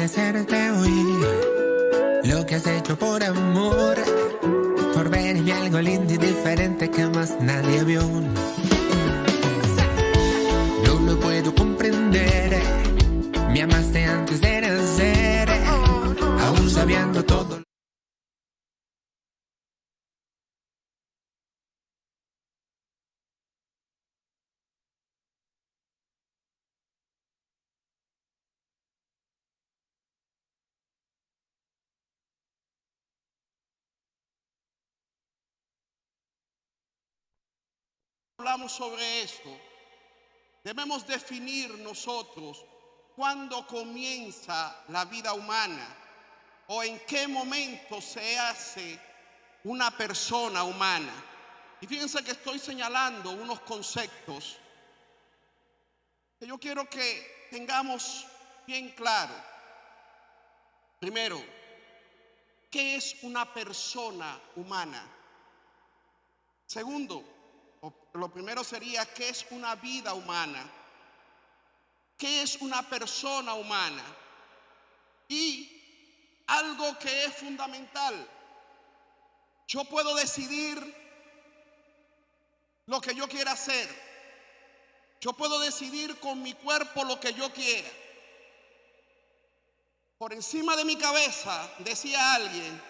agradecerte hoy lo que has hecho por amor, por ver en mí algo lindo y diferente que más nadie vio. No lo puedo comprender, me amaste antes de nacer, aún sabiendo todo. Hablamos sobre eso, debemos definir nosotros cuándo comienza la vida humana o en qué momento se hace una persona humana. Y fíjense que estoy señalando unos conceptos que yo quiero que tengamos bien claro. Primero, ¿qué es una persona humana? Segundo, lo primero sería, ¿qué es una vida humana? ¿Qué es una persona humana? Y algo que es fundamental, yo puedo decidir lo que yo quiera hacer. Yo puedo decidir con mi cuerpo lo que yo quiera. Por encima de mi cabeza, decía alguien,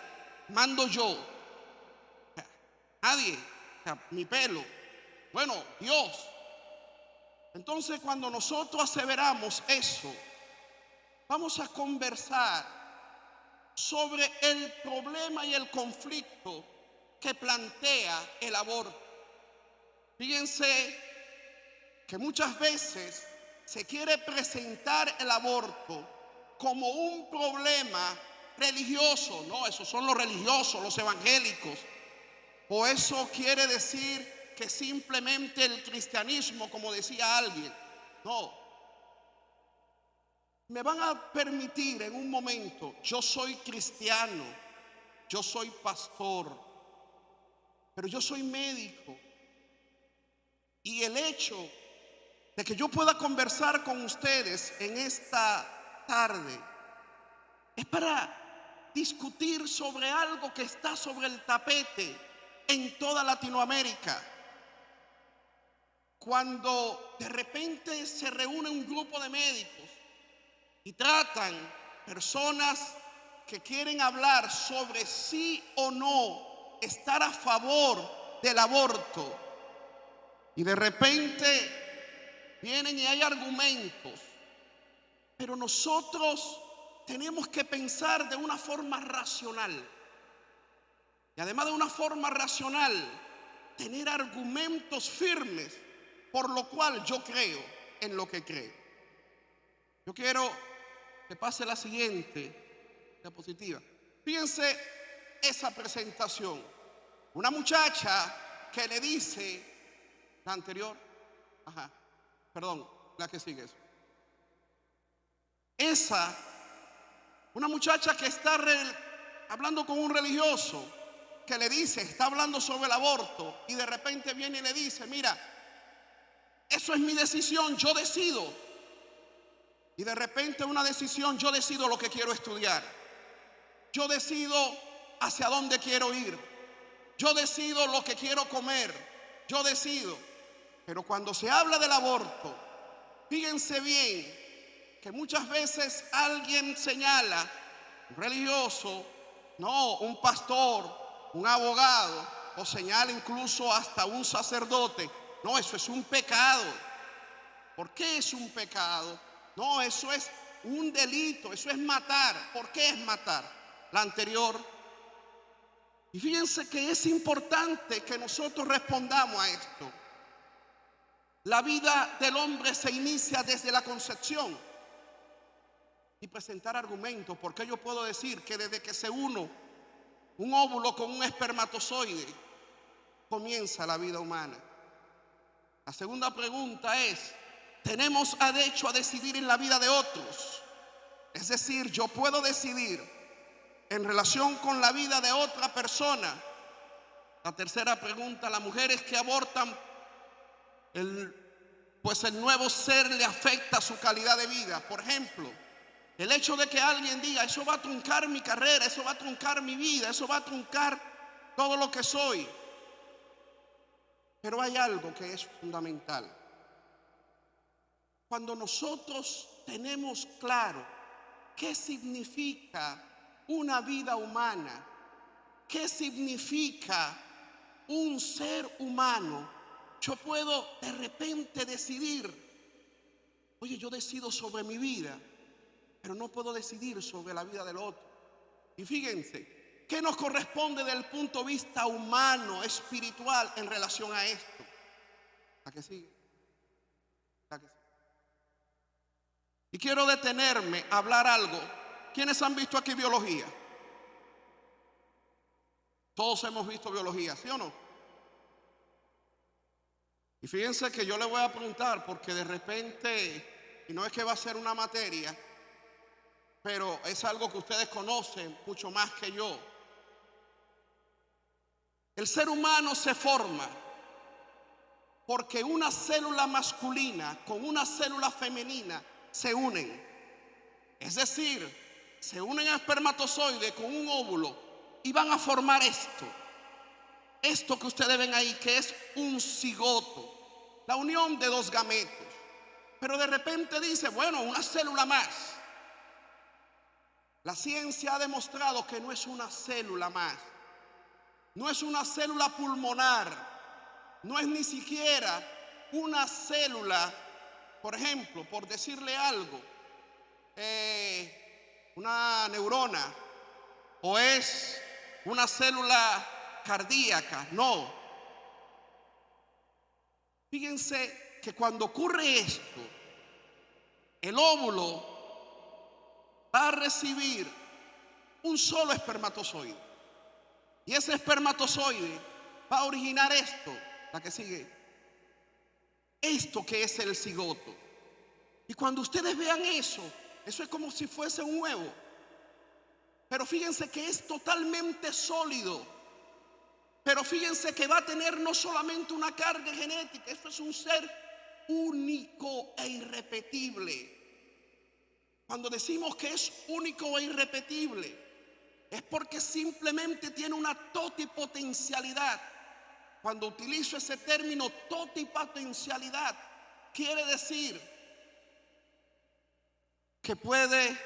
mando yo. Nadie, mi pelo. Bueno, Dios. Entonces, cuando nosotros aseveramos eso, vamos a conversar sobre el problema y el conflicto que plantea el aborto. Fíjense que muchas veces se quiere presentar el aborto como un problema religioso. No, esos son los religiosos, los evangélicos. O eso quiere decir que simplemente el cristianismo, como decía alguien. No. Me van a permitir en un momento, yo soy cristiano, yo soy pastor, pero yo soy médico. Y el hecho de que yo pueda conversar con ustedes en esta tarde es para discutir sobre algo que está sobre el tapete en toda Latinoamérica. Cuando de repente se reúne un grupo de médicos y tratan personas que quieren hablar sobre sí o no estar a favor del aborto, y de repente vienen y hay argumentos, pero nosotros tenemos que pensar de una forma racional. Y además de una forma racional, tener argumentos firmes por lo cual yo creo en lo que creo. Yo quiero que pase la siguiente diapositiva. Fíjense esa presentación. Una muchacha que le dice, la anterior, perdón, la que sigue eso. Una muchacha que está hablando con un religioso que le dice, está hablando sobre el aborto, y de repente viene y le dice, mira, eso es mi decisión, yo decido. Y de repente una decisión, yo decido lo que quiero estudiar, yo decido hacia dónde quiero ir, yo decido lo que quiero comer, yo decido. Pero cuando se habla del aborto, fíjense bien que muchas veces alguien señala, un religioso, no, un pastor, un abogado, o señala incluso hasta un sacerdote. No, eso es un pecado. ¿Por qué es un pecado? No, eso es un delito, eso es matar. ¿Por qué es matar? La anterior. Y fíjense que es importante que nosotros respondamos a esto. La vida del hombre se inicia desde la concepción. Y presentar argumentos, porque yo puedo decir que desde que se une un óvulo con un espermatozoide, comienza la vida humana. La segunda pregunta es, ¿tenemos derecho a decidir en la vida de otros? Es decir, yo puedo decidir en relación con la vida de otra persona. La tercera pregunta, las mujeres que abortan, pues el nuevo ser le afecta su calidad de vida. Por ejemplo, El hecho de que alguien diga, eso va a truncar mi carrera, eso va a truncar mi vida, eso va a truncar todo lo que soy. Pero hay algo que es fundamental. Cuando nosotros tenemos claro qué significa una vida humana, qué significa un ser humano, yo puedo de repente decidir, oye, yo decido sobre mi vida, pero no puedo decidir sobre la vida del otro. Y fíjense, ¿qué nos corresponde desde el punto de vista humano, espiritual, en relación a esto? ¿A qué sigue? ¿A qué sigue? Y quiero detenerme a hablar algo. ¿Quiénes han visto aquí biología? Todos hemos visto biología, ¿sí o no? Y fíjense que yo le voy a preguntar, porque de repente, y no es que va a ser una materia, pero es algo que ustedes conocen mucho más que yo. El ser humano se forma porque una célula masculina con una célula femenina se unen. Es decir, se unen a espermatozoide con un óvulo y van a formar esto que ustedes ven ahí, que es un cigoto, la unión de dos gametos. Pero de repente dice, bueno, una célula más. La ciencia ha demostrado que no es una célula más, no es una célula pulmonar, no es ni siquiera una célula, por ejemplo, por decirle algo, una neurona, o es una célula cardíaca, no. Fíjense que cuando ocurre esto, el óvulo va a recibir un solo espermatozoide. Y ese espermatozoide va a originar esto, la que sigue, esto que es el cigoto. Y cuando ustedes vean eso es como si fuese un huevo. Pero fíjense que es totalmente sólido. Pero fíjense que va a tener no solamente una carga genética, esto es un ser único e irrepetible. Cuando decimos que es único e irrepetible, es porque simplemente tiene una totipotencialidad. Cuando utilizo ese término totipotencialidad, quiere decir que puede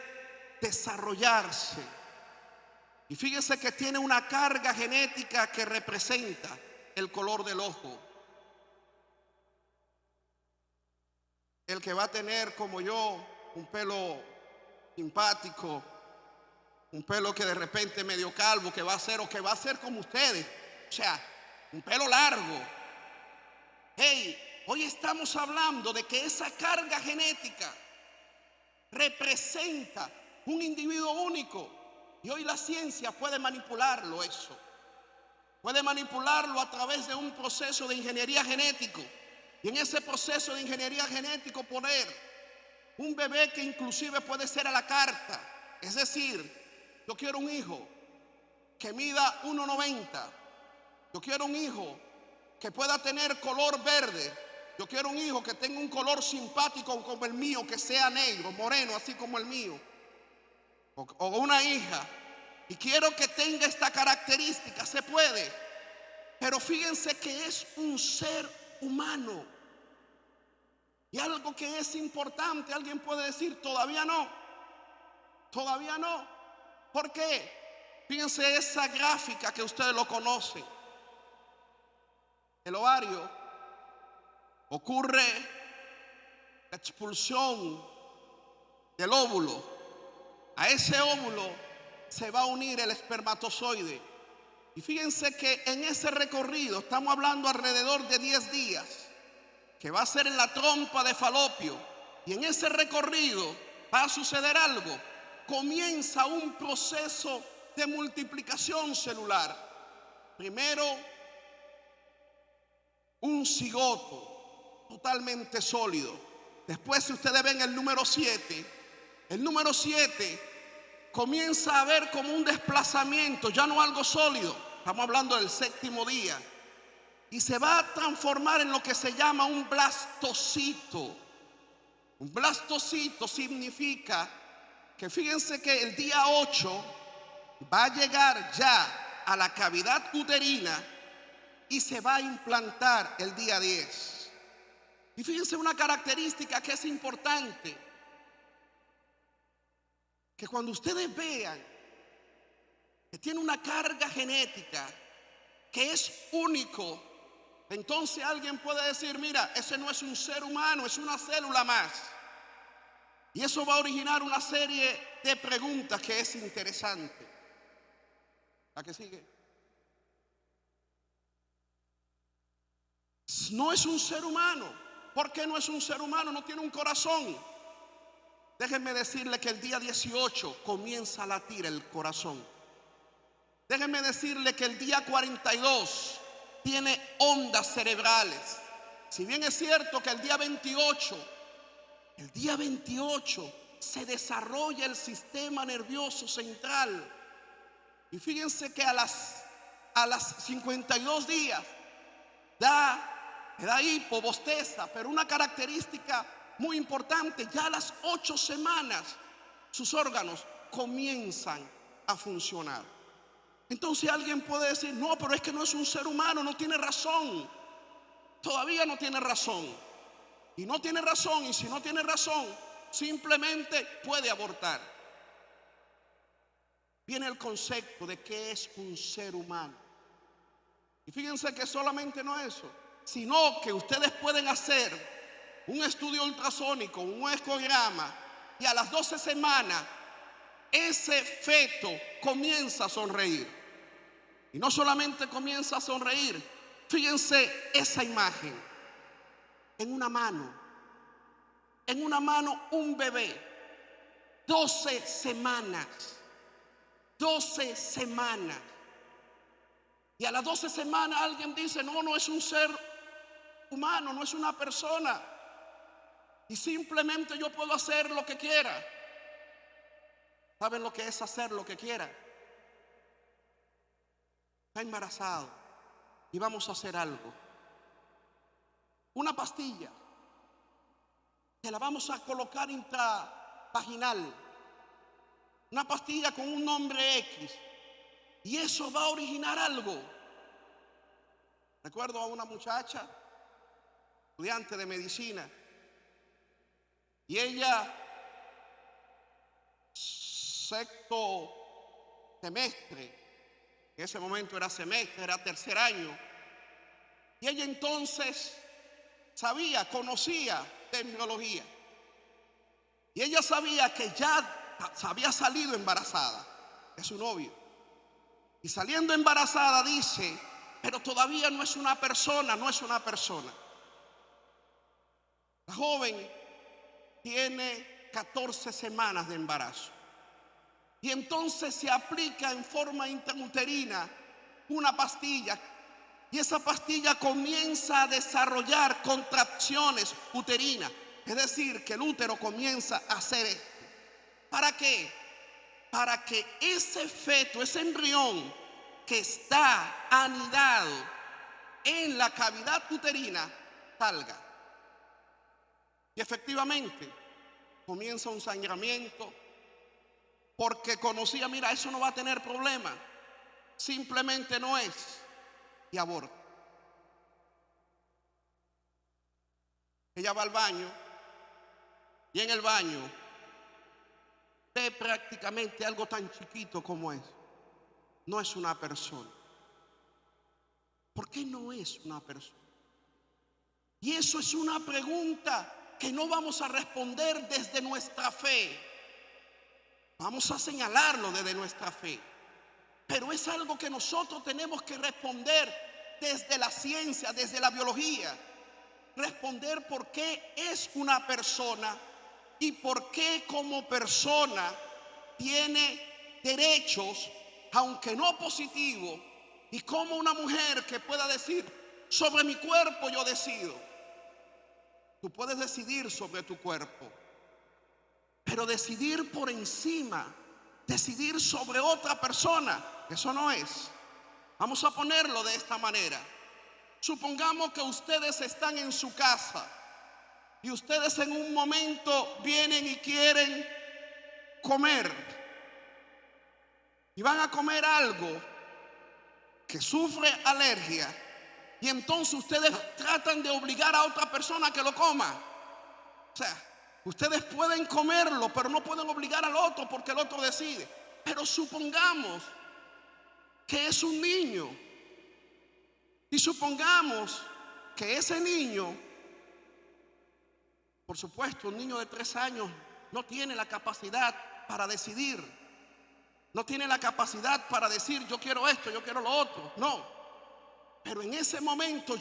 desarrollarse. Y fíjense que tiene una carga genética que representa el color del ojo. El que va a tener, como yo, un pelo simpático, un pelo que de repente medio calvo, que va a ser o que va a ser como ustedes, o sea, un pelo largo. Hey, hoy estamos hablando de que esa carga genética representa un individuo único, y hoy la ciencia puede manipularlo eso. Puede manipularlo a través de un proceso de ingeniería genético, y en ese proceso de ingeniería genético poner un bebé que inclusive puede ser a la carta. Es decir, yo quiero un hijo que mida 1,90. Yo quiero un hijo que pueda tener color verde. Yo quiero un hijo que tenga un color simpático como el mío, que sea negro, moreno, así como el mío. O una hija. Y quiero que tenga esta característica. Se puede. Pero fíjense que es un ser humano. Y algo que es importante, alguien puede decir, todavía no. Todavía no. ¿Por qué? Fíjense esa gráfica que ustedes lo conocen. El ovario, ocurre la expulsión del óvulo. A ese óvulo se va a unir el espermatozoide. Y fíjense que en ese recorrido, estamos hablando alrededor de 10 días, que va a ser en la trompa de Falopio. Y en ese recorrido va a suceder algo. Comienza un proceso de multiplicación celular. Primero, un cigoto totalmente sólido. Después, si ustedes ven el número 7, comienza a haber como un desplazamiento, ya no algo sólido. Estamos hablando del 7º día. Y se va a transformar en lo que se llama un blastocito. Un blastocito significa que fíjense que el día 8 va a llegar ya a la cavidad uterina y se va a implantar el día 10. Y fíjense una característica que es importante, que cuando ustedes vean que tiene una carga genética que es único, entonces alguien puede decir, mira, ese no es un ser humano, es una célula más. Y eso va a originar una serie de preguntas que es interesante. ¿La que sigue? No es un ser humano. ¿Por qué no es un ser humano? No tiene un corazón. Déjenme decirle que el día 18 comienza a latir el corazón. Déjenme decirle que el día 42 tiene ondas cerebrales. Si bien es cierto que el día 28 se desarrolla el sistema nervioso central. Y fíjense que a las 52 días da hipo, bosteza, pero una característica muy importante, ya a las 8 semanas sus órganos comienzan a funcionar. Entonces alguien puede decir, no, pero es que no es un ser humano, no tiene razón. Todavía no tiene razón. Y no tiene razón, y si no tiene razón, simplemente puede abortar. Viene el concepto de qué es un ser humano. Y fíjense que solamente no eso, sino que ustedes pueden hacer un estudio ultrasónico, un ecograma, y a las 12 semanas ese feto comienza a sonreír. Y no solamente comienza a sonreír, fíjense esa imagen. En una mano un bebé, 12 semanas. Y a las 12 semanas alguien dice, no es un ser humano, no es una persona. Y simplemente yo puedo hacer lo que quiera. ¿Saben lo que es hacer lo que quiera? Está embarazado y vamos a hacer algo. Una pastilla que la vamos a colocar intravaginal, una pastilla con un nombre X, y eso va a originar algo. Recuerdo a una muchacha, estudiante de medicina, y ella, sexto semestre, en ese momento era semestre, era tercer año, y ella entonces conocía de embriología, y ella sabía que ya había salido embarazada de su novio, y saliendo embarazada dice, pero todavía no es una persona. La joven tiene 14 semanas de embarazo, y entonces se aplica en forma intrauterina una pastilla. Y esa pastilla comienza a desarrollar contracciones uterinas. Es decir, que el útero comienza a hacer esto. ¿Para qué? Para que ese feto, ese embrión que está anidado en la cavidad uterina, salga. Y efectivamente, comienza un sangramiento, porque conocía, mira, eso no va a tener problema. Simplemente no es. Y aborta. Ella va al baño y en el baño ve prácticamente algo tan chiquito como es. No es una persona. ¿Por qué no es una persona? Y eso es una pregunta que no vamos a responder desde nuestra fe. Vamos a señalarlo desde nuestra fe. Pero es algo que nosotros tenemos que responder desde la ciencia, desde la biología. Responder por qué es una persona y por qué como persona tiene derechos, aunque no positivos, y como una mujer que pueda decir, sobre mi cuerpo yo decido. Tú puedes decidir sobre tu cuerpo, pero decidir por encima, decidir sobre otra persona, eso no es. Vamos a ponerlo de esta manera. Supongamos que ustedes están en su casa y ustedes en un momento vienen y quieren comer y van a comer algo que sufre alergia, y entonces ustedes tratan de obligar a otra persona a que lo coma. O sea, ustedes pueden comerlo, pero no pueden obligar al otro porque el otro decide. Pero supongamos que es un niño, y supongamos que ese niño, por supuesto, un niño de 3 años no tiene la capacidad para decidir, no tiene la capacidad para decir yo quiero esto, yo quiero lo otro, no. Pero en ese momento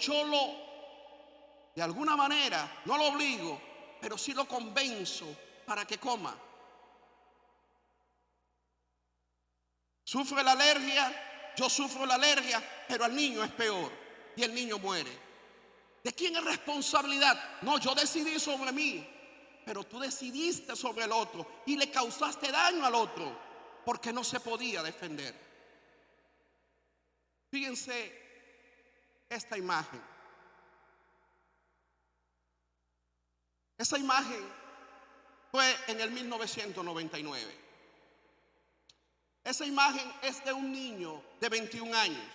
de alguna manera, no lo obligo, pero sí lo convenzo para que coma. Sufre la alergia, yo sufro la alergia, pero al niño es peor y el niño muere. ¿De quién es responsabilidad? No, yo decidí sobre mí, pero tú decidiste sobre el otro y le causaste daño al otro porque no se podía defender. Fíjense esta imagen. Esa imagen fue en el 1999. Esa imagen es de un niño de 21 años,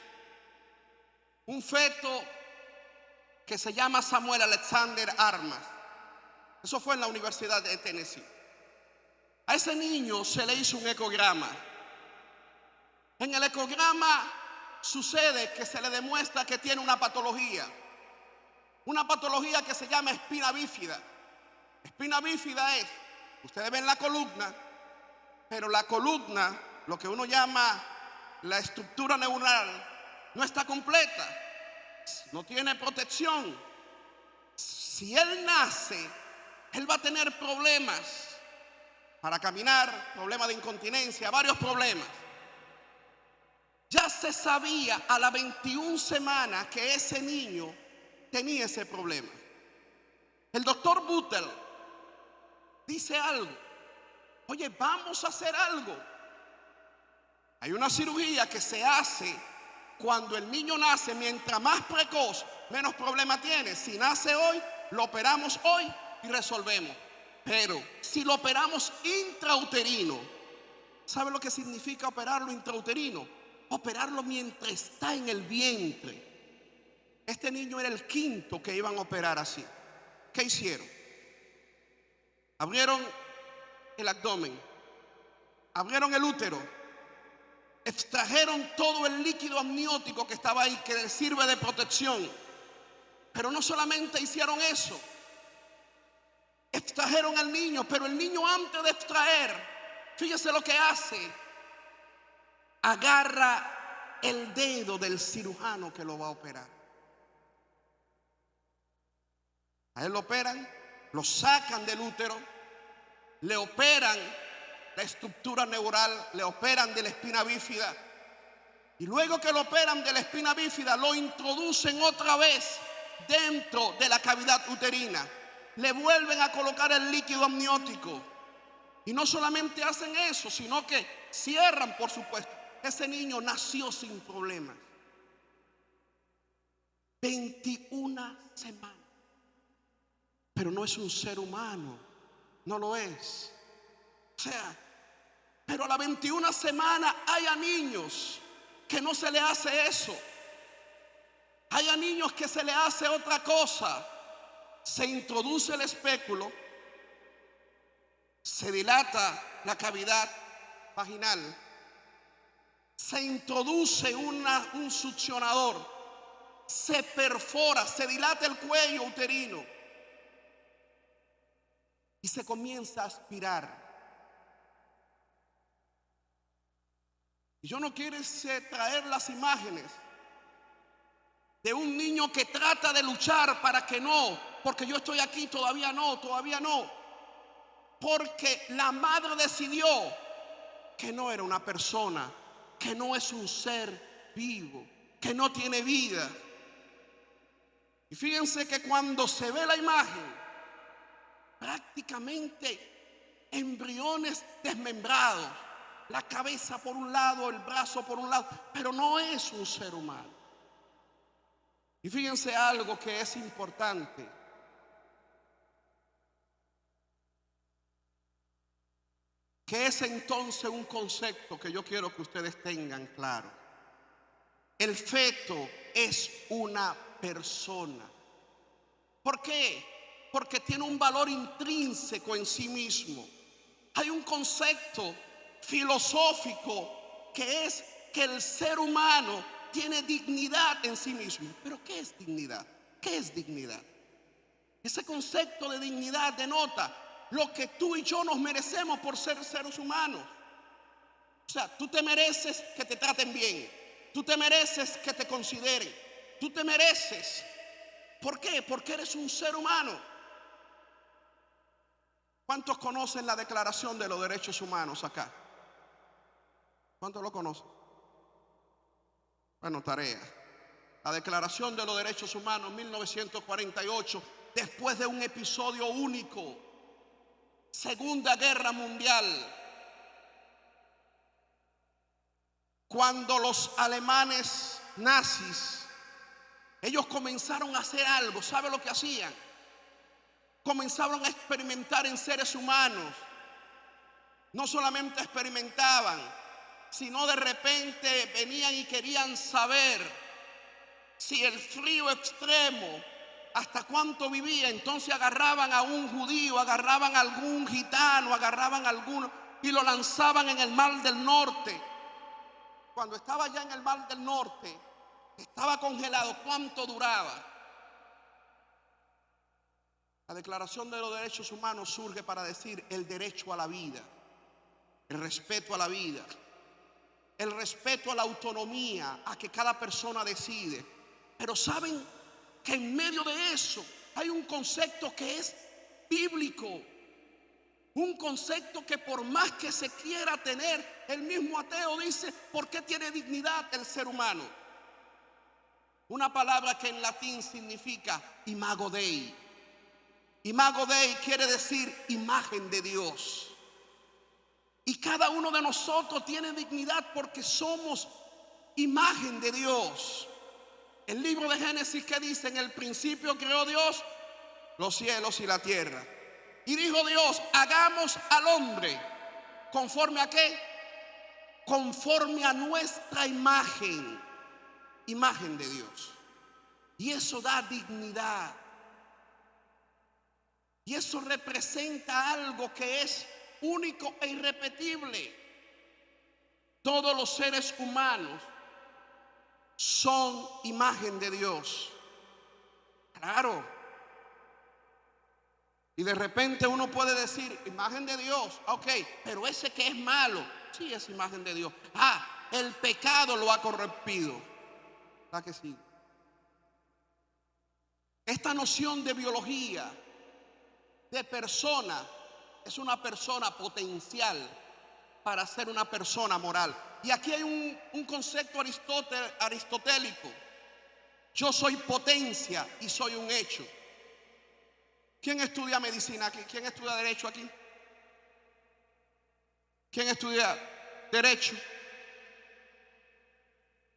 un feto que se llama Samuel Alexander Armas. Eso fue en la Universidad de Tennessee. A ese niño se le hizo un ecograma. En el ecograma sucede que se le demuestra que tiene una patología que se llama espina bífida. Espina bífida es, ustedes ven la columna, pero la columna, lo que uno llama la estructura neuronal, no está completa, no tiene protección. Si él nace, él va a tener problemas para caminar, problemas de incontinencia, varios problemas. Ya se sabía a las 21 semanas que ese niño tenía ese problema. El doctor Butler dice algo. Oye, vamos a hacer algo. Hay una cirugía que se hace cuando el niño nace. Mientras más precoz, menos problema tiene. Si nace hoy, lo operamos hoy y resolvemos. Pero si lo operamos intrauterino, ¿sabe lo que significa operarlo intrauterino? Operarlo mientras está en el vientre. Este niño era el quinto que iban a operar así. ¿Qué hicieron? Abrieron el abdomen, abrieron el útero, extrajeron todo el líquido amniótico que estaba ahí, que les sirve de protección. Pero no solamente hicieron eso, extrajeron al niño, pero el niño, antes de extraer, fíjese lo que hace: agarra el dedo del cirujano que lo va a operar. A él lo operan, lo sacan del útero, le operan la estructura neural, le operan de la espina bífida, y luego que lo operan de la espina bífida, lo introducen otra vez dentro de la cavidad uterina, le vuelven a colocar el líquido amniótico, y no solamente hacen eso, sino que cierran, por supuesto. Ese niño nació sin problemas. 21 semanas. Pero no es un ser humano, no lo es. O sea, pero a la 21 semana hay a niños que no se le hace eso. Hay a niños que se le hace otra cosa. Se introduce el espéculo, se dilata la cavidad vaginal, se introduce un succionador, se perfora, se dilata el cuello uterino y se comienza a aspirar. Y yo no quiero traer las imágenes de un niño que trata de luchar para que no, porque yo estoy aquí, todavía no, porque la madre decidió que no era una persona, que no es un ser vivo, que no tiene vida. Y fíjense que cuando se ve la imagen, prácticamente embriones desmembrados, la cabeza por un lado, el brazo por un lado, pero no es un ser humano. Y fíjense algo que es importante. ¿Qué es entonces un concepto que yo quiero que ustedes tengan claro? El feto es una persona. ¿Por qué? Porque tiene un valor intrínseco en sí mismo. Hay un concepto filosófico que es que el ser humano tiene dignidad en sí mismo. ¿Pero qué es dignidad? ¿Qué es dignidad? Ese concepto de dignidad denota lo que tú y yo nos merecemos por ser seres humanos. O sea, tú te mereces que te traten bien. Tú te mereces que te consideren. Tú te mereces. ¿Por qué? Porque eres un ser humano. ¿Cuántos conocen la Declaración de los Derechos Humanos acá? ¿Cuántos lo conocen? Bueno, tarea. La Declaración de los Derechos Humanos, 1948, después de un episodio único, Segunda Guerra Mundial, cuando los alemanes nazis, ellos comenzaron a hacer algo. ¿Sabe lo que hacían? Comenzaron a experimentar en seres humanos. No solamente experimentaban, sino de repente venían y querían saber si el frío extremo, hasta cuánto vivía. Entonces agarraban a un judío, agarraban a algún gitano, agarraban a alguno y lo lanzaban en el Mar del Norte. Cuando estaba ya en el Mar del Norte, estaba congelado. ¿Cuánto duraba? La Declaración de los Derechos Humanos surge para decir el derecho a la vida, el respeto a la vida, el respeto a la autonomía, a que cada persona decide. Pero saben que en medio de eso hay un concepto que es bíblico. Un concepto que por más que se quiera tener, el mismo ateo dice, ¿por qué tiene dignidad el ser humano? Una palabra que en latín significa imago Dei. Imago Dei quiere decir imagen de Dios. Y cada uno de nosotros tiene dignidad porque somos imagen de Dios. El libro de Génesis, que dice: en el principio creó Dios los cielos y la tierra. Y dijo Dios: hagamos al hombre. ¿Conforme a qué? Conforme a nuestra imagen. Imagen de Dios. Y eso da dignidad. Y eso representa algo que es único e irrepetible. Todos los seres humanos son imagen de Dios. Claro. Y de repente uno puede decir, imagen de Dios, ok, pero ese que es malo, sí es imagen de Dios. El pecado lo ha corrompido. ¿Verdad que sí? Esta noción de biología, de persona, es una persona potencial para ser una persona moral. Y aquí hay un concepto aristotélico. Yo soy potencia y soy un hecho. ¿Quién estudia medicina aquí? ¿Quién estudia derecho aquí? ¿Quién estudia derecho?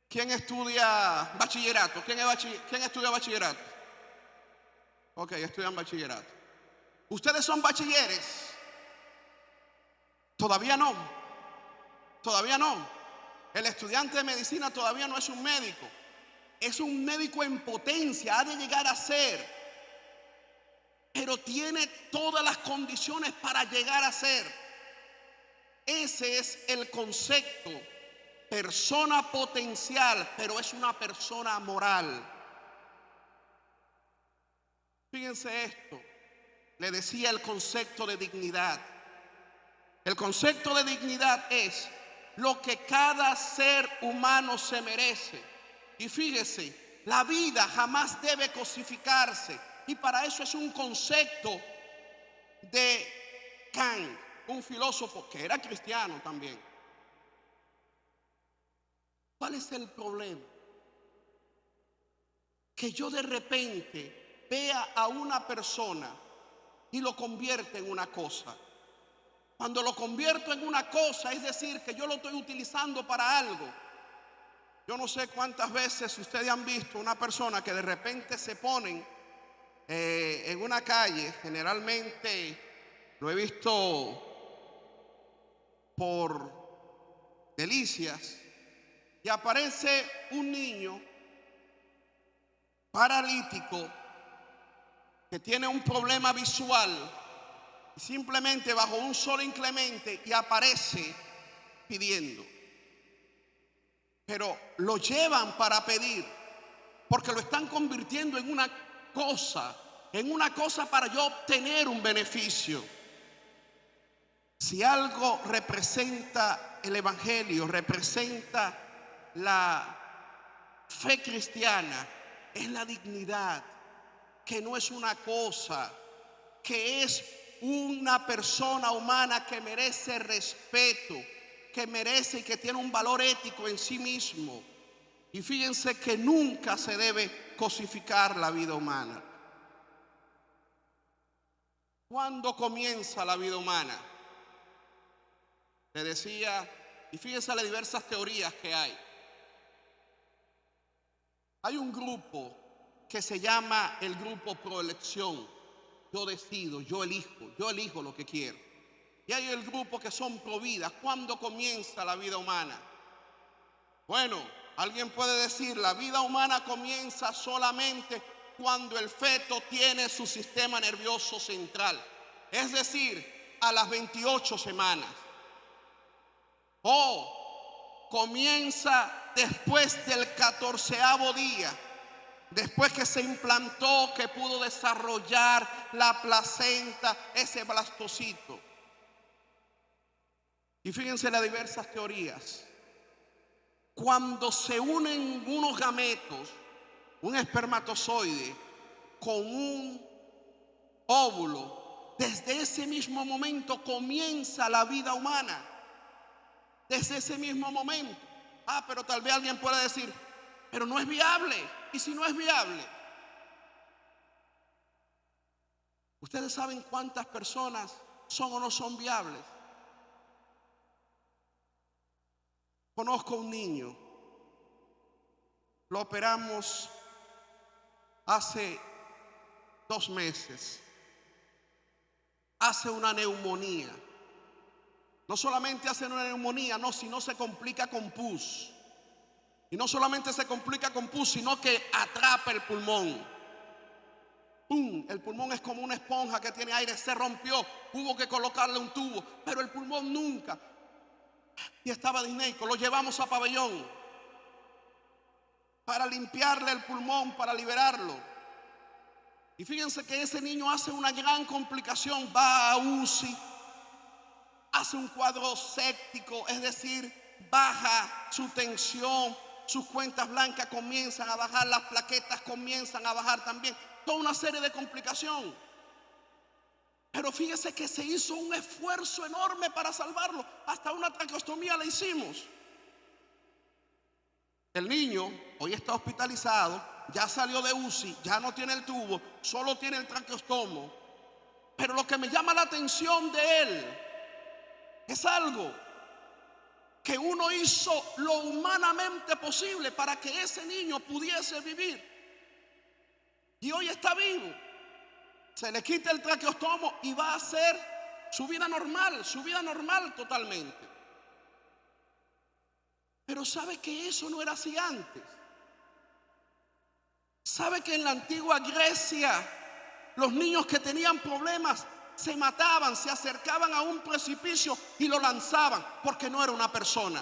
¿Quién estudia bachillerato? ¿Quién estudia bachillerato? Ok, estudian bachillerato. ¿Ustedes son bachilleres? Todavía no. Todavía no. El estudiante de medicina todavía no es un médico. Es un médico en potencia, ha de llegar a ser. Pero tiene todas las condiciones para llegar a ser. Ese es el concepto. Persona potencial, pero es una persona moral. Fíjense esto. Le decía el concepto de dignidad. El concepto de dignidad es lo que cada ser humano se merece. Y fíjese, la vida jamás debe cosificarse. Y para eso es un concepto de Kant, un filósofo que era cristiano también. ¿Cuál es el problema? Que yo de repente vea a una persona y lo convierte en una cosa. Cuando lo convierto en una cosa, es decir, que yo lo estoy utilizando para algo. Yo no sé cuántas veces ustedes han visto una persona que de repente se ponen en una calle. Generalmente lo he visto por Delicias y aparece un niño paralítico que tiene un problema visual y simplemente bajo un sol inclemente y aparece pidiendo. Pero lo llevan para pedir porque lo están convirtiendo en una cosa para yo obtener un beneficio. Si algo representa el Evangelio, representa la fe cristiana, es la dignidad, que no es una cosa, que es una persona humana que merece respeto, que merece y que tiene un valor ético en sí mismo. Y fíjense que nunca se debe cosificar la vida humana. ¿Cuándo comienza la vida humana? Le decía, y fíjense las diversas teorías que hay. Hay un grupo que se llama el grupo proelección. Yo decido, yo elijo lo que quiero. Y hay el grupo que son providas. ¿Cuándo comienza la vida humana? Bueno, alguien puede decir, la vida humana comienza solamente cuando el feto tiene su sistema nervioso central. Es decir, a las 28 semanas. O comienza después del 14º día. Después que se implantó, que pudo desarrollar la placenta, ese blastocito. Y fíjense las diversas teorías. Cuando se unen unos gametos, un espermatozoide con un óvulo, desde ese mismo momento comienza la vida humana. Desde ese mismo momento. Pero tal vez alguien pueda decir, pero no es viable. ¿Y si no es viable? ¿Ustedes saben cuántas personas son o no son viables? Conozco un niño, lo operamos hace 2 meses, hace una neumonía. No solamente hace una neumonía, no, sino se complica con pus. Y no solamente se complica con pus, sino que atrapa el pulmón. ¡Pum! El pulmón es como una esponja que tiene aire, se rompió, hubo que colocarle un tubo, pero el pulmón nunca. Y estaba disneico, lo llevamos a pabellón para limpiarle el pulmón, para liberarlo. Y fíjense que ese niño hace una gran complicación, va a UCI, hace un cuadro séptico, es decir, baja su tensión, sus cuentas blancas comienzan a bajar, las plaquetas comienzan a bajar también, toda una serie de complicaciones. Pero fíjese que se hizo un esfuerzo enorme para salvarlo, hasta una traqueostomía le hicimos. El niño hoy está hospitalizado, ya salió de UCI, ya no tiene el tubo, solo tiene el traqueostomo. Pero lo que me llama la atención de él es algo que uno hizo lo humanamente posible para que ese niño pudiese vivir. Y hoy está vivo. Se le quita el traqueostomo y va a hacer su vida normal totalmente. Pero ¿sabe que eso no era así antes? ¿Sabe que en la antigua Grecia los niños que tenían problemas se mataban, se acercaban a un precipicio y lo lanzaban porque no era una persona?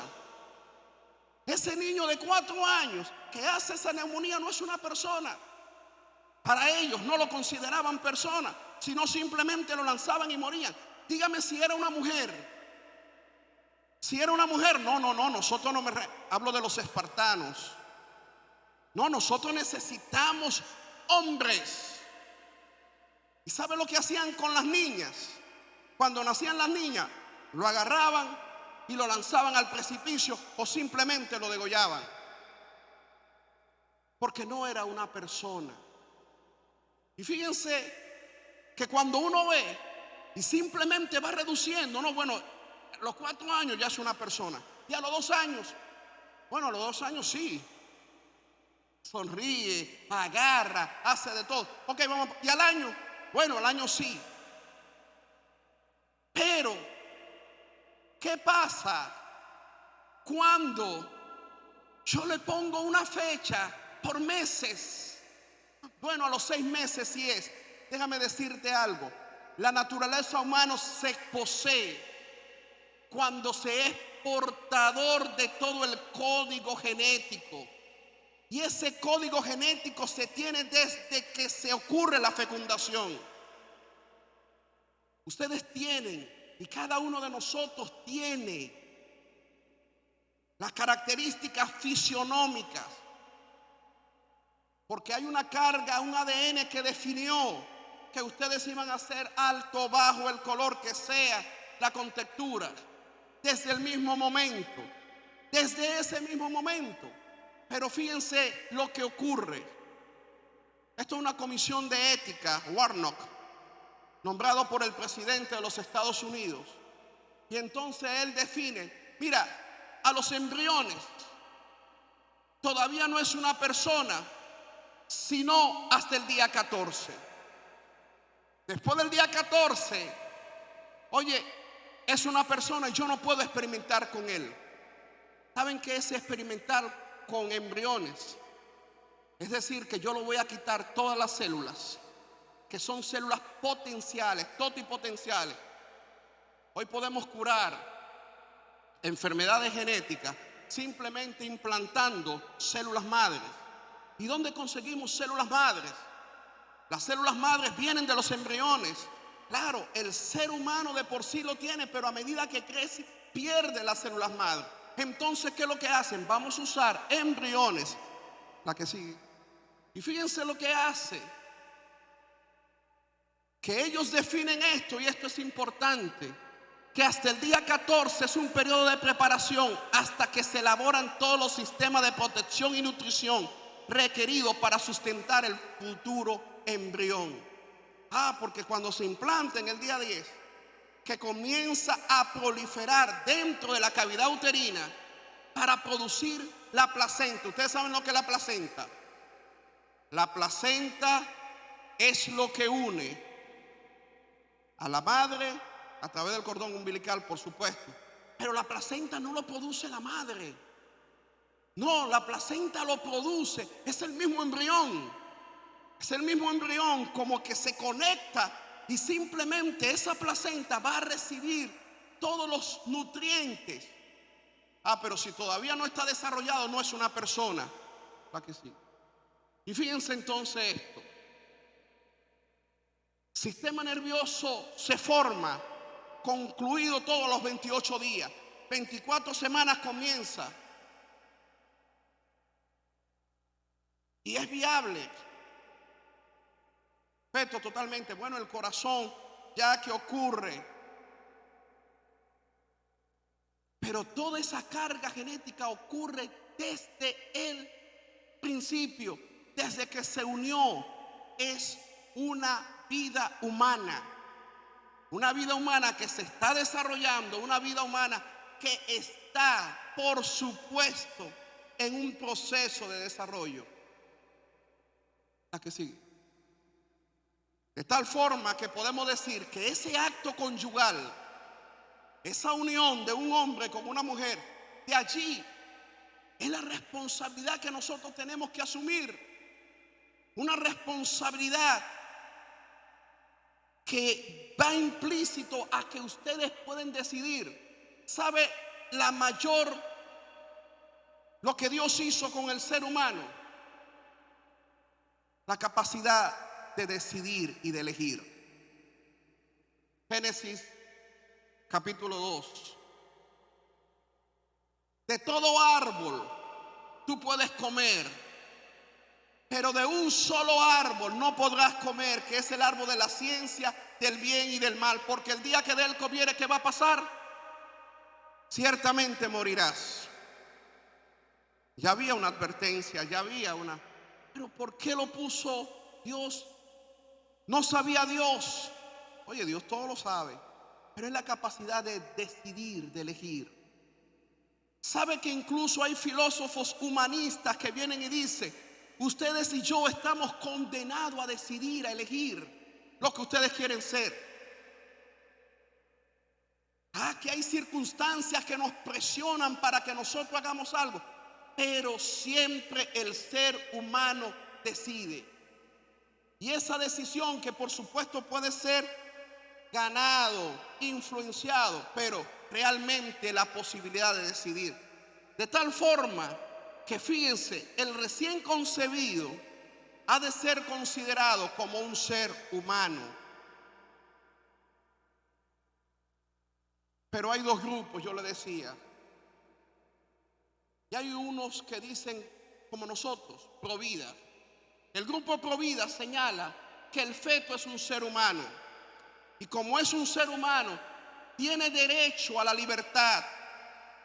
Ese niño de 4 años que hace esa neumonía no es una persona. Para ellos no lo consideraban persona, sino simplemente lo lanzaban y morían. Dígame si era una mujer. Si era una mujer, no, nosotros no hablo de los espartanos. No, nosotros necesitamos hombres. ¿Y sabe lo que hacían con las niñas? Cuando nacían las niñas, lo agarraban y lo lanzaban al precipicio o simplemente lo degollaban. Porque no era una persona. Y fíjense que cuando uno ve y simplemente va reduciendo, no, bueno, a los 4 años ya es una persona. Y a los 2 años, bueno, a los 2 años sí. Sonríe, agarra, hace de todo. Ok, vamos. Y al año, bueno, al año sí. Pero ¿Qué pasa cuando yo le pongo una fecha por meses? Bueno, a los 6 meses sí es. Déjame decirte algo. La naturaleza humana se posee cuando se es portador de todo el código genético. Y ese código genético se tiene desde que se ocurre la fecundación. Ustedes tienen, y cada uno de nosotros tiene, las características fisionómicas. Porque hay una carga, un ADN que definió que ustedes iban a ser alto, bajo, el color que sea, la contextura. Desde el mismo momento, desde ese mismo momento. Pero fíjense lo que ocurre. Esto es una comisión de ética, Warnock, nombrado por el presidente de los Estados Unidos. Y entonces él define, mira, a los embriones todavía no es una persona, sino hasta el día 14. Después del día 14, oye, es una persona y yo no puedo experimentar con él. ¿Saben qué es experimentar con embriones? Es decir, que yo lo voy a quitar todas las células, que son células potenciales, totipotenciales. Hoy podemos curar enfermedades genéticas simplemente implantando células madres. ¿Y dónde conseguimos células madres? Las células madres vienen de los embriones. Claro, el ser humano de por sí lo tiene, pero a medida que crece pierde las células madres. Entonces, ¿qué es lo que hacen? Vamos a usar embriones. La que sigue. Y fíjense lo que hace. Que ellos definen esto, y esto es importante, que hasta el día 14 es un periodo de preparación hasta que se elaboran todos los sistemas de protección y nutrición requeridos para sustentar el futuro embrión. Porque cuando se implanta en el día 10, que comienza a proliferar dentro de la cavidad uterina para producir la placenta. ¿Ustedes saben lo que es la placenta? La placenta es lo que une a la madre a través del cordón umbilical, por supuesto. Pero la placenta no lo produce la madre. No, la placenta lo produce. Es el mismo embrión. Es el mismo embrión como que se conecta y simplemente esa placenta va a recibir todos los nutrientes. Pero si todavía no está desarrollado, no es una persona. ¿Para que sí? Y fíjense entonces esto. Sistema nervioso se forma concluido todos los 28 días. 24 semanas comienza. Y es viable. Respeto totalmente. Bueno, el corazón, ya que ocurre. Pero toda esa carga genética ocurre desde el principio, desde que se unió. Es una vida humana. Una vida humana que se está desarrollando, una vida humana que está, por supuesto, en un proceso de desarrollo. ¿A qué sigue? De tal forma que podemos decir que ese acto conyugal, esa unión de un hombre con una mujer, de allí es la responsabilidad que nosotros tenemos que asumir. Una responsabilidad que va implícito a que ustedes pueden decidir. ¿Sabe lo que Dios hizo con el ser humano? La capacidad de decidir y de elegir. Génesis capítulo 2. De todo árbol tú puedes comer, pero de un solo árbol no podrás comer, que es el árbol de la ciencia del bien y del mal, porque el día que de él comieres, ¿qué va a pasar? Ciertamente morirás. Ya había una advertencia, pero ¿por qué lo puso Dios? No sabía Dios. Oye, Dios todo lo sabe, pero es la capacidad de decidir, de elegir. ¿Sabe que incluso hay filósofos humanistas que vienen y dicen: ustedes y yo estamos condenados a decidir, a elegir lo que ustedes quieren ser? Que hay circunstancias que nos presionan para que nosotros hagamos algo, pero siempre el ser humano decide. Y esa decisión, que por supuesto puede ser ganado, influenciado, pero realmente la posibilidad de decidir. De tal forma que, fíjense, el recién concebido ha de ser considerado como un ser humano. Pero hay dos grupos, yo le decía. Y hay unos que dicen, como nosotros, pro vida. El grupo pro vida señala que el feto es un ser humano. Y como es un ser humano, tiene derecho a la libertad.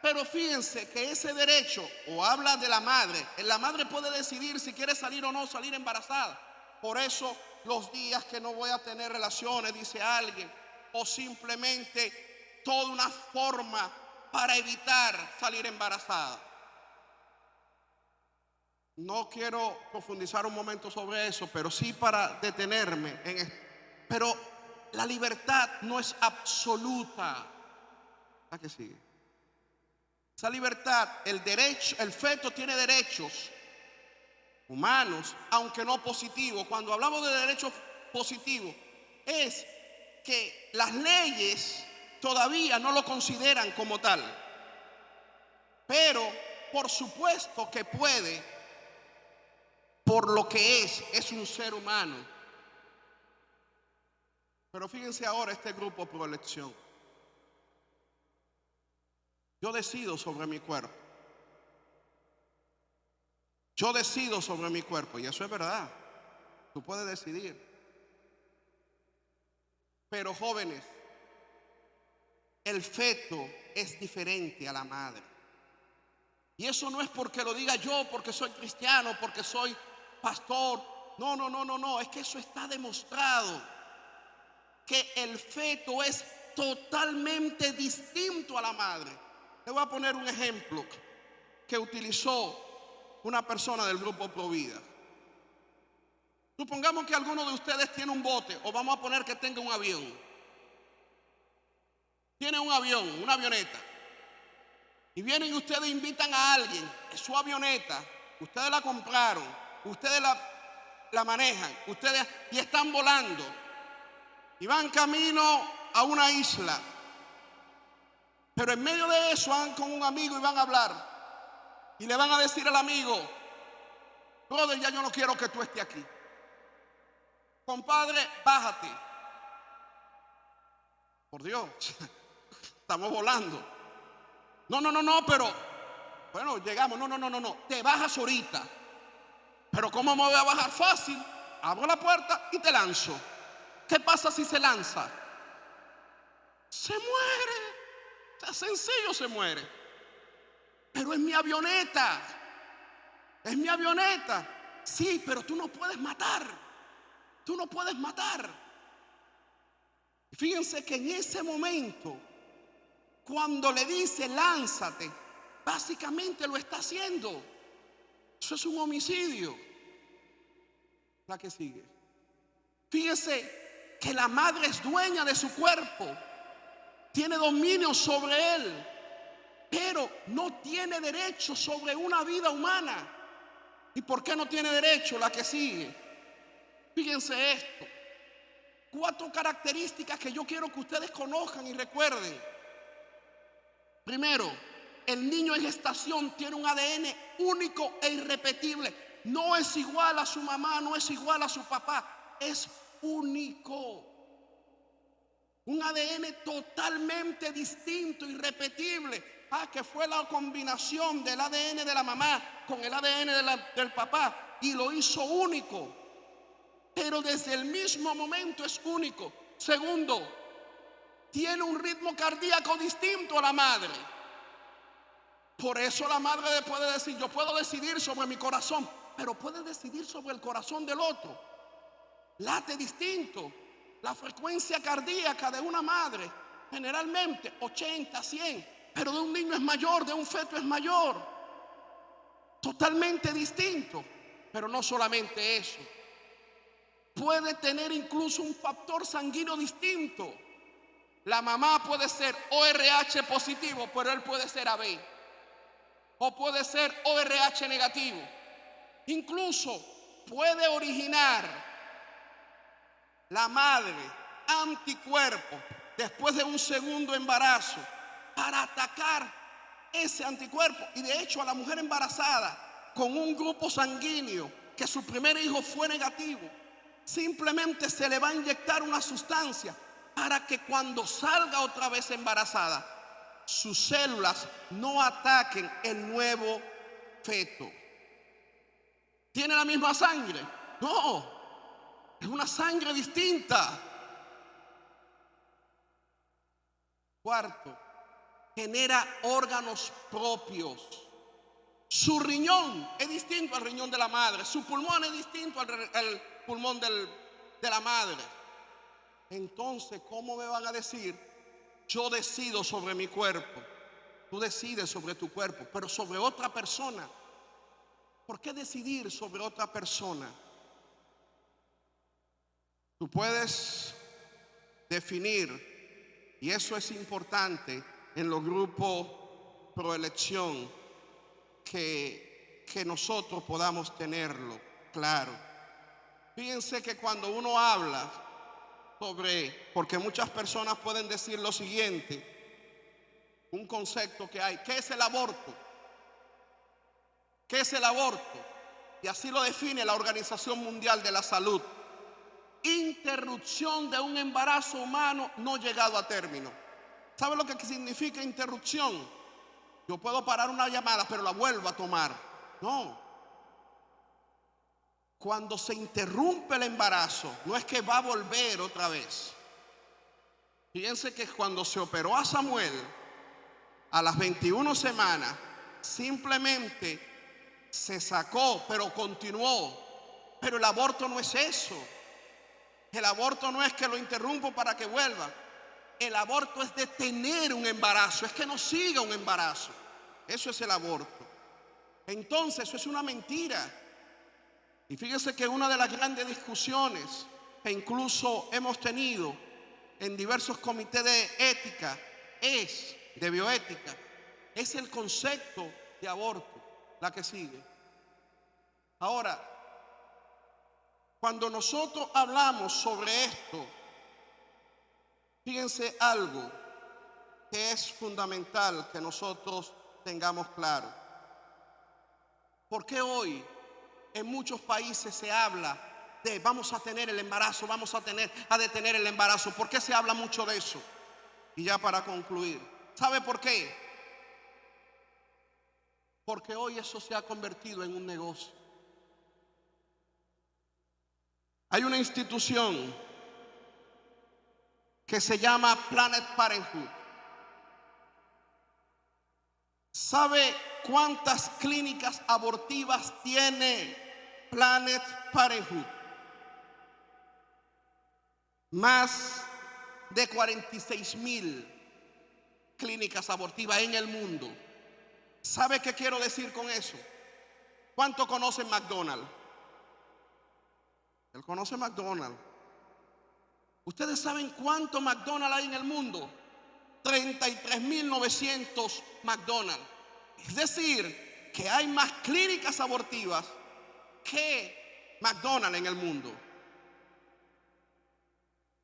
Pero fíjense que ese derecho, o habla de la madre puede decidir si quiere salir o no salir embarazada. Por eso los días que no voy a tener relaciones, dice alguien, o simplemente toda una forma para evitar salir embarazada. No quiero profundizar un momento sobre eso, pero sí para detenerme en esto. Pero la libertad no es absoluta. ¿A qué sigue? Esa libertad, el derecho, el feto tiene derechos humanos, aunque no positivos. Cuando hablamos de derechos positivos, es que las leyes todavía no lo consideran como tal. Pero por supuesto que puede, por lo que es un ser humano. Pero fíjense ahora este grupo por elección. Yo decido sobre mi cuerpo. Yo decido sobre mi cuerpo, y eso es verdad. Tú puedes decidir. Pero jóvenes, el feto es diferente a la madre. Y eso no es porque lo diga yo, porque soy cristiano, porque soy pastor. No. Es que eso está demostrado. Que el feto es totalmente distinto a la madre. Le voy a poner un ejemplo que utilizó una persona del grupo Provida. Supongamos que alguno de ustedes tiene un bote, o vamos a poner que tenga un avión. Tiene un avión, una avioneta. Y vienen y ustedes invitan a alguien en su avioneta. Ustedes la compraron, ustedes la manejan, y están volando. Y van camino a una isla. Pero en medio de eso van con un amigo y van a hablar. Y le van a decir al amigo: brother, ya yo no quiero que tú estés aquí. Compadre, bájate. Por Dios, estamos volando. No, pero bueno, llegamos. No. Te bajas ahorita. Pero ¿cómo me voy a bajar? Fácil. Abro la puerta y te lanzo. ¿Qué pasa si se lanza? Se muere. O sea, sencillo, se muere. Pero es mi avioneta. Es mi avioneta. Sí, pero tú no puedes matar. Tú no puedes matar. Y fíjense que en ese momento, cuando le dice lánzate, básicamente lo está haciendo. Eso es un homicidio. La que sigue. Fíjense que la madre es dueña de su cuerpo, tiene dominio sobre él, pero no tiene derecho sobre una vida humana. ¿Y por qué no tiene derecho? La que sigue. Fíjense esto. 4 características que yo quiero que ustedes conozcan y recuerden. Primero, el niño en gestación tiene un ADN único e irrepetible. No es igual a su mamá, no es igual a su papá, es único. Un ADN totalmente distinto, irrepetible. Que fue la combinación del ADN de la mamá con el ADN del papá y lo hizo único. Pero desde el mismo momento es único. Segundo, tiene un ritmo cardíaco distinto a la madre. Por eso la madre puede decir: yo puedo decidir sobre mi corazón, pero puede decidir sobre el corazón del otro. Late distinto. La frecuencia cardíaca de una madre generalmente 80, 100, pero de un niño es mayor, de un feto es mayor. Totalmente distinto. Pero no solamente eso, puede tener incluso un factor sanguíneo distinto. La mamá puede ser ORH positivo, pero él puede ser AB. O puede ser ORH negativo. Incluso puede originar la madre anticuerpos después de un segundo embarazo para atacar ese anticuerpo. Y de hecho a la mujer embarazada con un grupo sanguíneo que su primer hijo fue negativo, simplemente se le va a inyectar una sustancia para que cuando salga otra vez embarazada, sus células no ataquen el nuevo feto. ¿Tiene la misma sangre? No, es una sangre distinta. Cuarto, genera órganos propios. Su riñón es distinto al riñón de la madre. Su pulmón es distinto al pulmón de la madre. Entonces, ¿cómo me van a decir? Yo decido sobre mi cuerpo. Tú decides sobre tu cuerpo, pero sobre otra persona. ¿Por qué decidir sobre otra persona? Tú puedes definir, y eso es importante en los grupos pro elección, que nosotros podamos tenerlo claro. Fíjense que cuando uno habla sobre, porque muchas personas pueden decir lo siguiente, un concepto que hay, ¿qué es el aborto? ¿Qué es el aborto? Y así lo define la Organización Mundial de la Salud: interrupción de un embarazo humano no llegado a término. ¿Sabe lo que significa interrupción? Yo puedo parar una llamada, pero la vuelvo a tomar. No. Cuando se interrumpe el embarazo, no es que va a volver otra vez. Fíjense que cuando se operó a Samuel, a las 21 semanas, simplemente se sacó, pero continuó. Pero el aborto no es eso. El aborto no es que lo interrumpo para que vuelva. El aborto es detener un embarazo, es que no siga un embarazo. Eso es el aborto. Entonces, eso es una mentira. Y fíjese que una de las grandes discusiones que incluso hemos tenido en diversos comités de ética, de bioética, es el concepto de aborto, la que sigue. Ahora, cuando nosotros hablamos sobre esto, fíjense algo que es fundamental que nosotros tengamos claro. ¿Por qué hoy en muchos países se habla de vamos a tener el embarazo, vamos a detener el embarazo? ¿Por qué se habla mucho de eso? Y ya para concluir, ¿sabe por qué? Porque hoy eso se ha convertido en un negocio. Hay una institución que se llama Planned Parenthood. ¿Sabe cuántas clínicas abortivas tiene Planned Parenthood? Más de 46,000 clínicas abortivas en el mundo. ¿Sabe qué quiero decir con eso? ¿Cuánto conocen McDonald's? Él conoce McDonald's. ¿Ustedes saben cuánto McDonald's hay en el mundo? 33,900 McDonald's. Es decir, que hay más clínicas abortivas que McDonald's en el mundo.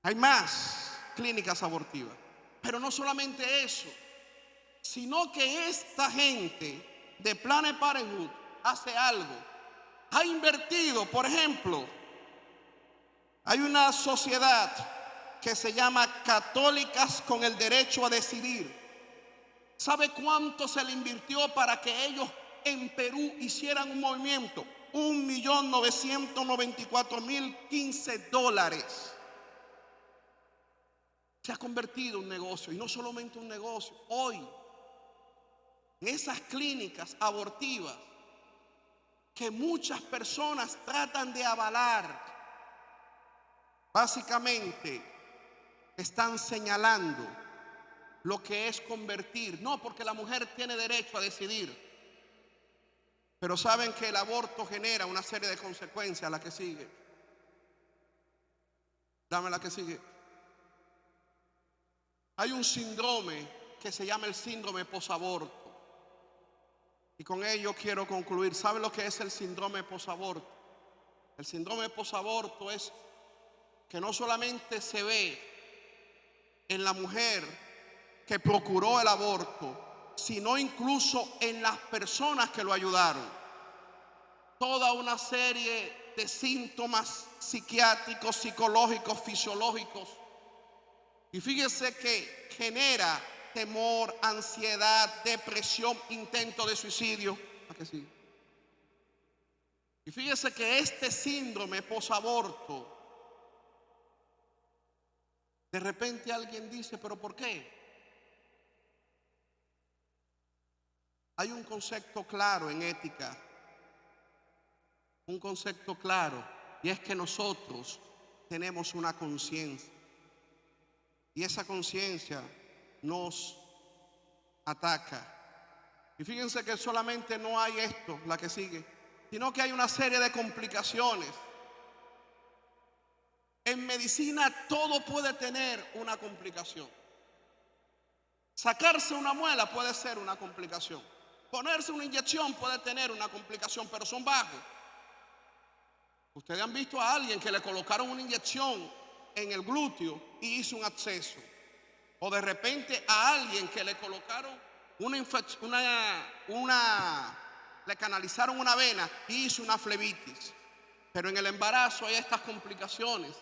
Hay más clínicas abortivas. Pero no solamente eso, sino que esta gente de Planned Parenthood hace algo. Ha invertido, por ejemplo, hay una sociedad que se llama Católicas con el Derecho a Decidir. ¿Sabe cuánto se le invirtió para que ellos en Perú hicieran un movimiento? $1,994,015. Se ha convertido en un negocio, y no solamente un negocio. Hoy, en esas clínicas abortivas que muchas personas tratan de avalar, básicamente están señalando lo que es convertir. No, porque la mujer tiene derecho a decidir, pero saben que el aborto genera una serie de consecuencias. La que sigue. Dame la que sigue. Hay un síndrome que se llama el síndrome posaborto. Y con ello quiero concluir. ¿Sabe lo que es el síndrome posaborto? El síndrome posaborto es que no solamente se ve en la mujer que procuró el aborto, sino incluso en las personas que lo ayudaron. Toda una serie de síntomas psiquiátricos, psicológicos, fisiológicos. Y fíjese que genera temor, ansiedad, depresión, intento de suicidio. ¿A que sí? Y fíjese que este síndrome posaborto, de repente alguien dice, ¿pero por qué? Hay un concepto claro en ética, un concepto claro, y es que nosotros tenemos una conciencia. Y esa conciencia nos ataca. Y fíjense que solamente no hay esto, la que sigue, sino que hay una serie de complicaciones. En medicina todo puede tener una complicación. Sacarse una muela puede ser una complicación. Ponerse una inyección puede tener una complicación, pero son bajos. Ustedes han visto a alguien que le colocaron una inyección en el glúteo y hizo un absceso. O de repente a alguien que le colocaron le canalizaron una vena y hizo una flebitis. Pero en el embarazo hay estas complicaciones,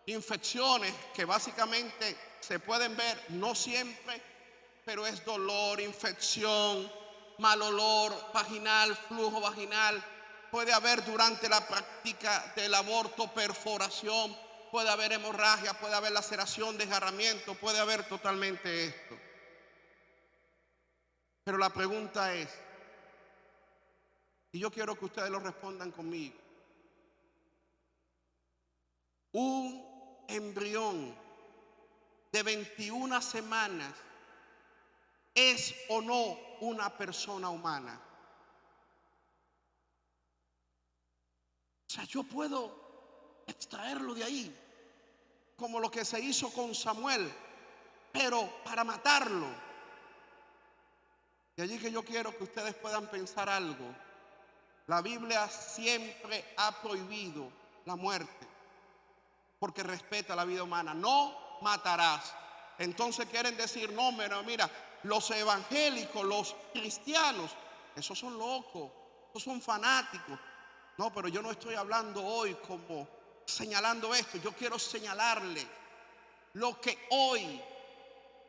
infecciones que básicamente se pueden ver, no siempre, pero es dolor, infección, mal olor vaginal, flujo vaginal. Puede haber durante la práctica del aborto perforación, puede haber hemorragia, puede haber laceración, desgarramiento, puede haber totalmente esto. Pero la pregunta es, y yo quiero que ustedes lo respondan conmigo, un embrión de 21 semanas ¿es o no una persona humana? O sea, yo puedo extraerlo de ahí, como lo que se hizo con Samuel, pero para matarlo. De allí que yo quiero que ustedes puedan pensar algo. La Biblia siempre ha prohibido la muerte, porque respeta la vida humana. No matarás. Entonces quieren decir, no, pero mira, los evangélicos, los cristianos, esos son locos, esos son fanáticos. No, pero yo no estoy hablando hoy como señalando esto. Yo quiero señalarle lo que hoy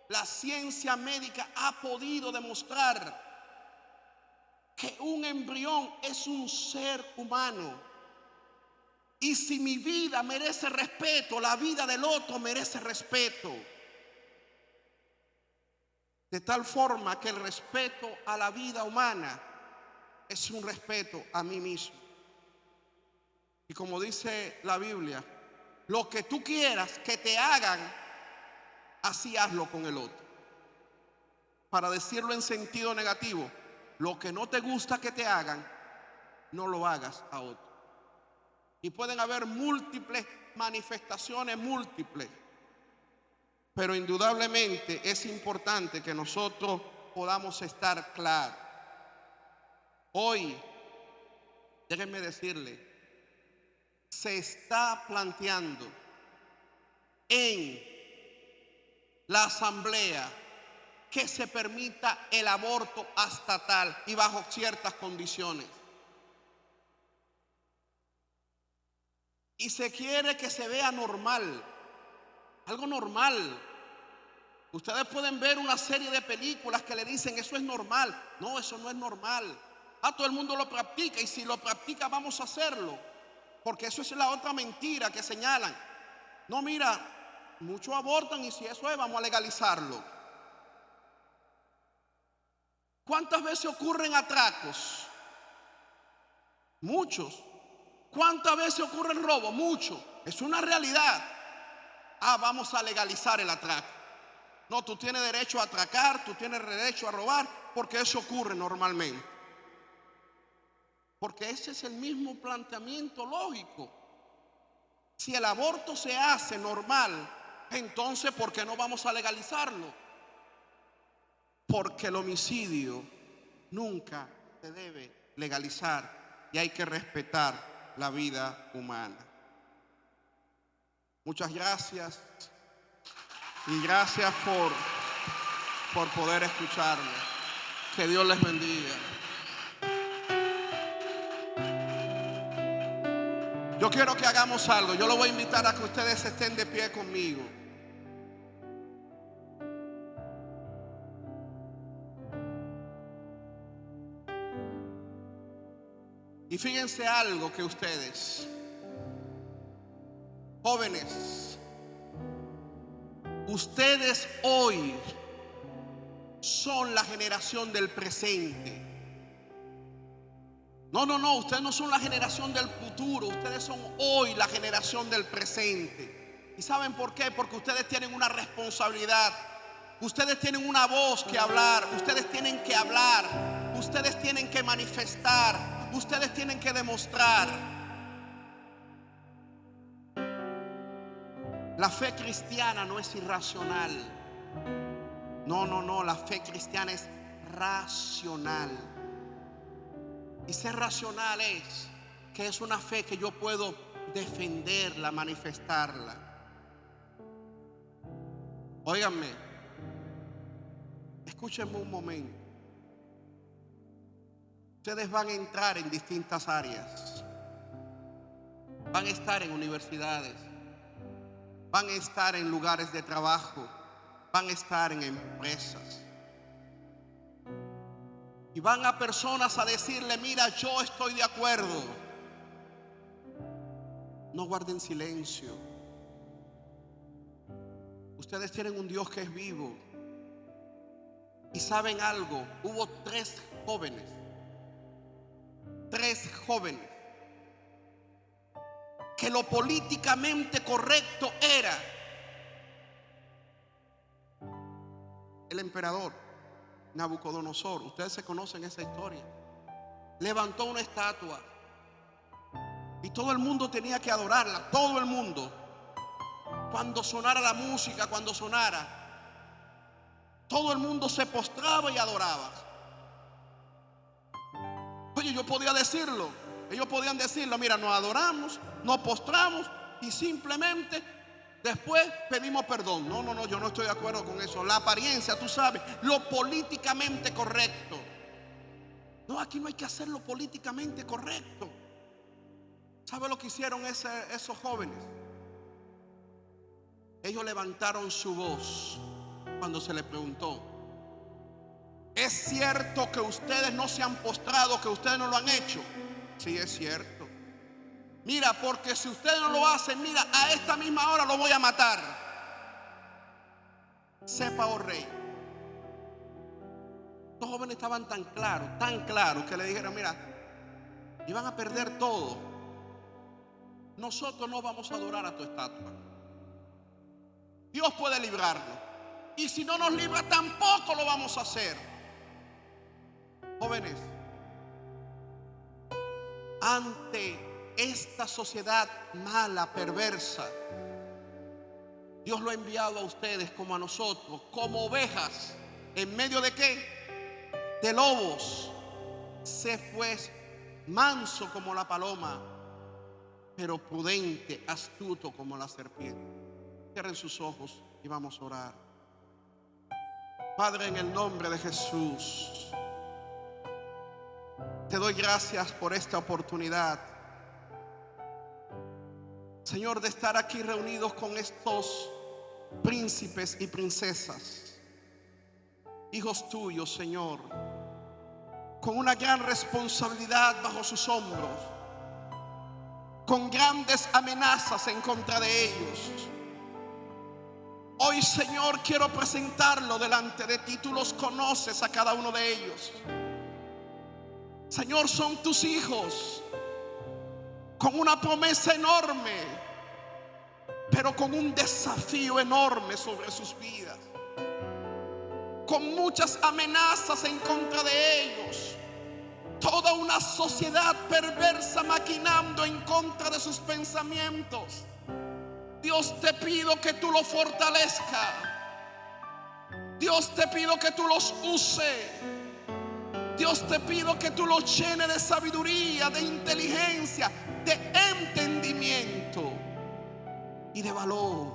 la ciencia médica ha podido demostrar, que un embrión es un ser humano. Y si mi vida merece respeto, la vida del otro merece respeto. De tal forma que el respeto a la vida humana es un respeto a mí mismo. Y como dice la Biblia, lo que tú quieras que te hagan, así hazlo con el otro. Para decirlo en sentido negativo, lo que no te gusta que te hagan, no lo hagas a otro. Y pueden haber múltiples manifestaciones, múltiples. Pero indudablemente es importante que nosotros podamos estar claros. Hoy, déjenme decirle, se está planteando en la asamblea que se permita el aborto hasta tal y bajo ciertas condiciones. Y se quiere que se vea normal, algo normal. Ustedes pueden ver una serie de películas que le dicen eso es normal. No, eso no es normal. Todo el mundo lo practica y si lo practica vamos a hacerlo. Porque eso es la otra mentira que señalan. No, mira, muchos abortan y si eso es, vamos a legalizarlo. ¿Cuántas veces ocurren atracos? Muchos. ¿Cuántas veces ocurre el robo? Mucho. Es una realidad. Vamos a legalizar el atraco. No, tú tienes derecho a atracar, tú tienes derecho a robar, porque eso ocurre normalmente. Porque ese es el mismo planteamiento lógico. Si el aborto se hace normal, Entonces, ¿por qué no vamos a legalizarlo? Porque el homicidio nunca se debe legalizar y hay que respetar la vida humana. Muchas gracias y gracias por poder escucharme. Que Dios les bendiga. Yo quiero que hagamos algo. Yo lo voy a invitar a que ustedes estén de pie conmigo. Y fíjense algo que ustedes, jóvenes, ustedes hoy son la generación del presente. No, ustedes no son la generación del futuro, ustedes son hoy la generación del presente. ¿Y saben por qué? Porque ustedes tienen una responsabilidad, ustedes tienen una voz que hablar, ustedes tienen que hablar, ustedes tienen que manifestar, ustedes tienen que demostrar. La fe cristiana no es irracional. No, la fe cristiana es racional. Y ser racional es que es una fe que yo puedo defenderla, manifestarla. Óiganme, escúchenme un momento. Ustedes van a entrar en distintas áreas. Van a estar en universidades, van a estar en lugares de trabajo, van a estar en empresas. Y van a personas a decirle: mira, yo estoy de acuerdo. No guarden silencio. Ustedes tienen un Dios que es vivo. Y saben algo, hubo tres jóvenes que lo políticamente correcto era el emperador Nabucodonosor. Ustedes se conocen esa historia. Levantó una estatua y todo el mundo tenía que adorarla. Todo el mundo. Cuando sonara la música, cuando sonara, todo el mundo se postraba y adoraba. Oye, yo podía decirlo. Ellos podían decirlo: mira, nos adoramos, nos postramos y simplemente después pedimos perdón. No, yo no estoy de acuerdo con eso. La apariencia, tú sabes, lo políticamente correcto. No, aquí no hay que hacer lo políticamente correcto. ¿Sabe lo que hicieron esos jóvenes? Ellos levantaron su voz cuando se les preguntó: ¿es cierto que ustedes no se han postrado, que ustedes no lo han hecho? Sí, es cierto. Mira, porque si ustedes no lo hacen, mira, a esta misma hora lo voy a matar. Sepa, oh rey. Los jóvenes estaban tan claros que le dijeron: mira, iban a perder todo. Nosotros no vamos a adorar a tu estatua. Dios puede librarnos. Y si no nos libra, tampoco lo vamos a hacer. Jóvenes, ante esta sociedad mala, perversa, Dios lo ha enviado a ustedes como a nosotros, como ovejas, en medio de ¿qué? De lobos. Sé pues manso como la paloma, pero prudente, astuto como la serpiente. Cierren sus ojos y vamos a orar. Padre, en el nombre de Jesús, te doy gracias por esta oportunidad, Señor, de estar aquí reunidos con estos príncipes y princesas, hijos tuyos, Señor, con una gran responsabilidad bajo sus hombros, con grandes amenazas en contra de ellos. Hoy, Señor, quiero presentarlo delante de ti. Tú los conoces a cada uno de ellos. Señor, son tus hijos con una promesa enorme, pero con un desafío enorme sobre sus vidas, con muchas amenazas en contra de ellos. Toda una sociedad perversa maquinando en contra de sus pensamientos. Dios, te pido que tú los fortalezcas. Dios, te pido que tú los uses. Dios, te pido que tú los llenes de sabiduría, de inteligencia, de entendimiento y de valor.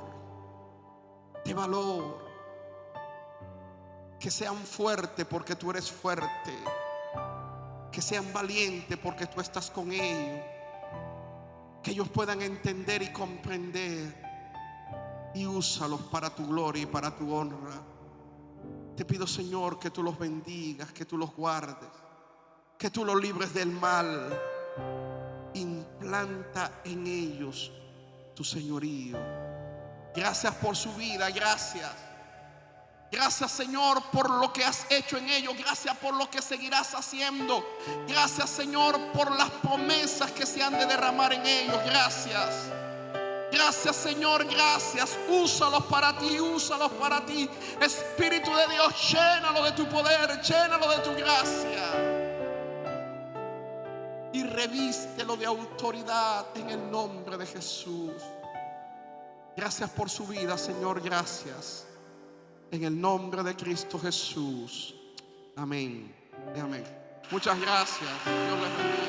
De valor. Que sean fuertes porque tú eres fuerte. Que sean valientes porque tú estás con ellos. Que ellos puedan entender y comprender. Y úsalos para tu gloria y para tu honra. Te pido, Señor, que tú los bendigas, que tú los guardes, que tú los libres del mal. Implanta en ellos tu señorío. Gracias por su vida, gracias. Gracias, Señor, por lo que has hecho en ellos. Gracias por lo que seguirás haciendo. Gracias, Señor, por las promesas que se han de derramar en ellos. Gracias. Gracias, Señor, gracias. Úsalos para ti, úsalos para ti. Espíritu de Dios, llénalo de tu poder, llénalo de tu gracia. Y revístelo de autoridad en el nombre de Jesús. Gracias por su vida, Señor, gracias. En el nombre de Cristo Jesús. Amén y amén. Muchas gracias. Dios les bendiga.